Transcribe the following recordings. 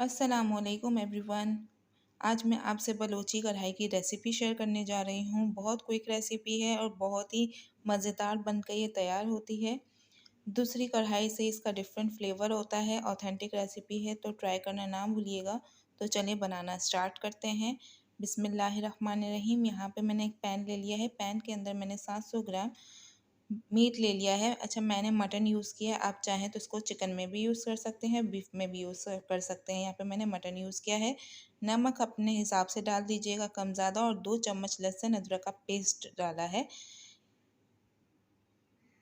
अस्सलामुअलैकुम एवरीवन। आज मैं आपसे बलोची कढ़ाई की रेसिपी शेयर करने जा रही हूँ। बहुत क्विक रेसिपी है और बहुत ही मज़ेदार बनकर ये तैयार होती है। दूसरी कढ़ाई से इसका डिफरेंट फ्लेवर होता है। ऑथेंटिक रेसिपी है तो ट्राई करना ना भूलिएगा। तो चलिए बनाना स्टार्ट करते हैं। बिस्मिल्लाहिर्रहमानिर्रहीम। यहाँ पे मैंने एक पैन ले लिया है। पैन के अंदर मैंने 700 ग्राम मीट ले लिया है। अच्छा, मैंने मटन यूज़ किया है। आप चाहें तो इसको चिकन में भी यूज़ कर सकते हैं, बीफ में भी यूज़ कर सकते हैं। यहाँ पे मैंने मटन यूज़ किया है। नमक अपने हिसाब से डाल दीजिएगा, कम ज़्यादा। और 2 चम्मच लहसुन अदरक का पेस्ट डाला है।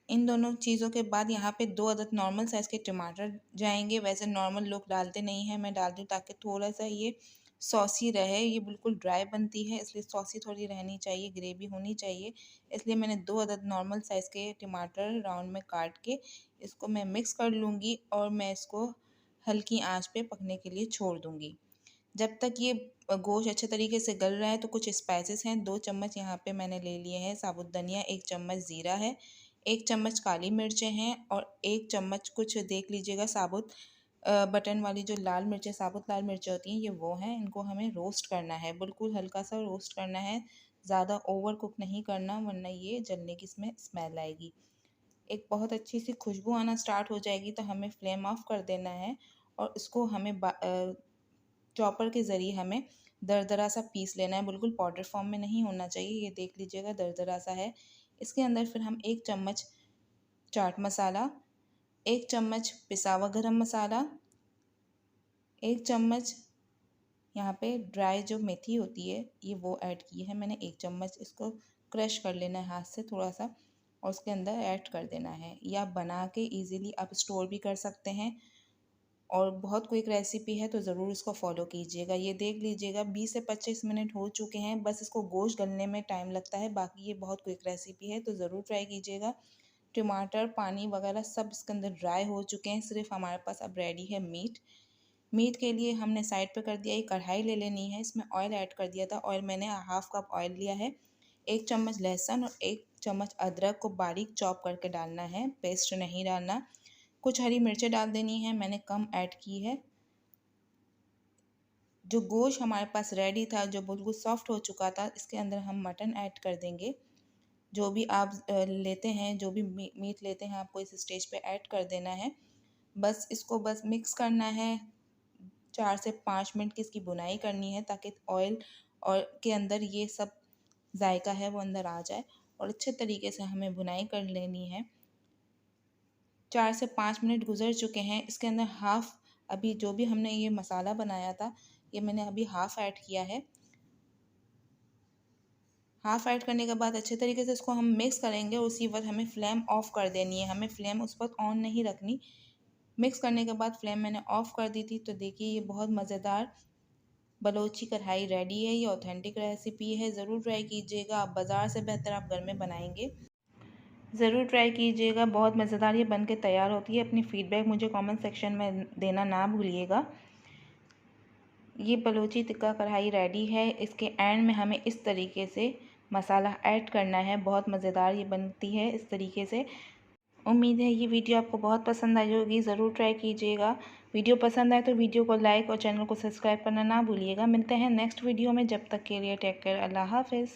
इन दोनों चीज़ों के बाद यहाँ पे 2 अदद नॉर्मल साइज़ के टमाटर जाएंगे। वैसे नॉर्मल लोग डालते नहीं हैं, मैं डाल दूँ ताकि थोड़ा सा ये सॉसी रहे। ये बिल्कुल ड्राई बनती है, इसलिए सॉसी थोड़ी रहनी चाहिए, ग्रेवी होनी चाहिए। इसलिए मैंने 2 अदद नॉर्मल साइज़ के टमाटर राउंड में काट के इसको मैं मिक्स कर लूँगी और मैं इसको हल्की आंच पे पकने के लिए छोड़ दूँगी। जब तक ये गोश्त अच्छे तरीके से गल रहा है तो कुछ स्पाइसेस हैं। 2 चम्मच यहाँ पे मैंने ले लिए हैं साबुत धनिया, 1 चम्मच ज़ीरा है, 1 चम्मच काली मिर्चें हैं और 1 चम्मच कुछ देख लीजिएगा साबुत बटन वाली जो लाल मिर्चें, साबुत लाल मिर्चें होती हैं, ये वो हैं। इनको हमें रोस्ट करना है, बिल्कुल हल्का सा रोस्ट करना है, ज़्यादा ओवर कुक नहीं करना वरना ये जलने की इसमें स्मेल आएगी। एक बहुत अच्छी सी खुशबू आना स्टार्ट हो जाएगी तो हमें फ्लेम ऑफ कर देना है और इसको हमें चॉपर के ज़रिए हमें दरदरा सा पीस लेना है। बिल्कुल पाउडर फॉर्म में नहीं होना चाहिए, ये देख लीजिएगा दरदरा सा है। इसके अंदर फिर हम 1 चम्मच चाट मसाला, 1 चम्मच पिसा हुआ गरम मसाला, 1 चम्मच यहाँ पे ड्राई जो मेथी होती है ये वो ऐड की है मैंने 1 चम्मच। इसको क्रश कर लेना है हाथ से थोड़ा सा और उसके अंदर ऐड कर देना है। या बना के इजीली आप स्टोर भी कर सकते हैं और बहुत क्विक रेसिपी है तो ज़रूर इसको फॉलो कीजिएगा। ये देख लीजिएगा 20 से 25 मिनट हो चुके हैं, बस इसको गोश्त गलने में टाइम लगता है। बाकी ये बहुत क्विक रेसिपी है तो ज़रूर ट्राई कीजिएगा। टमाटर, पानी वगैरह सब इसके अंदर ड्राई हो चुके हैं, सिर्फ हमारे पास अब रेडी है मीट। मीट के लिए हमने साइड पे कर दिया, एक कढ़ाई ले लेनी है, इसमें ऑयल ऐड कर दिया था। ऑयल मैंने हाफ कप ऑयल लिया है। 1 चम्मच लहसुन और 1 चम्मच अदरक को बारीक चॉप करके डालना है, पेस्ट नहीं डालना। कुछ हरी मिर्चें डाल देनी है, मैंने कम ऐड की है। जो गोश्त हमारे पास रेडी था, जो बिल्कुल सॉफ्ट हो चुका था, इसके अंदर हम मटन ऐड कर देंगे। जो भी आप लेते हैं, जो भी मीट लेते हैं, आपको इस स्टेज पे ऐड कर देना है। बस इसको बस मिक्स करना है। 4 से 5 मिनट की इसकी भुनाई करनी है ताकि ऑयल और के अंदर ये सब जायका है वो अंदर आ जाए और अच्छे तरीके से हमें भुनाई कर लेनी है। 4 से 5 मिनट गुजर चुके हैं। इसके अंदर हाफ़ अभी जो भी हमने ये मसाला बनाया था, ये मैंने अभी हाफ़ ऐड किया है। हाफ़ ऐड करने के बाद अच्छे तरीके से इसको हम मिक्स करेंगे और उसी वक्त हमें फ्लेम ऑफ़ कर देनी है। हमें फ्लेम उस वक्त ऑन नहीं रखनी। मिक्स करने के बाद फ्लेम मैंने ऑफ़ कर दी थी। तो देखिए ये बहुत मज़ेदार बलोची कढ़ाई रेडी है। ये ऑथेंटिक रेसिपी है, ज़रूर ट्राई कीजिएगा। आप बाज़ार से बेहतर आप घर में बनाएंगे, ज़रूर ट्राई कीजिएगा। बहुत मज़ेदार ये बन के तैयार होती है। अपनी फ़ीडबैक मुझे कमेंट सेक्शन में देना ना भूलिएगा। ये बलोची टिक्का कढ़ाई रेडी है। इसके एंड में हमें इस तरीके से मसाला ऐड करना है। बहुत मज़ेदार ये बनती है इस तरीके से। उम्मीद है ये वीडियो आपको बहुत पसंद आई होगी, ज़रूर ट्राई कीजिएगा। वीडियो पसंद आए तो वीडियो को लाइक और चैनल को सब्सक्राइब करना ना भूलिएगा। मिलते हैं नेक्स्ट वीडियो में, जब तक के लिए टेक केयर, अल्लाह हाफ़िज़।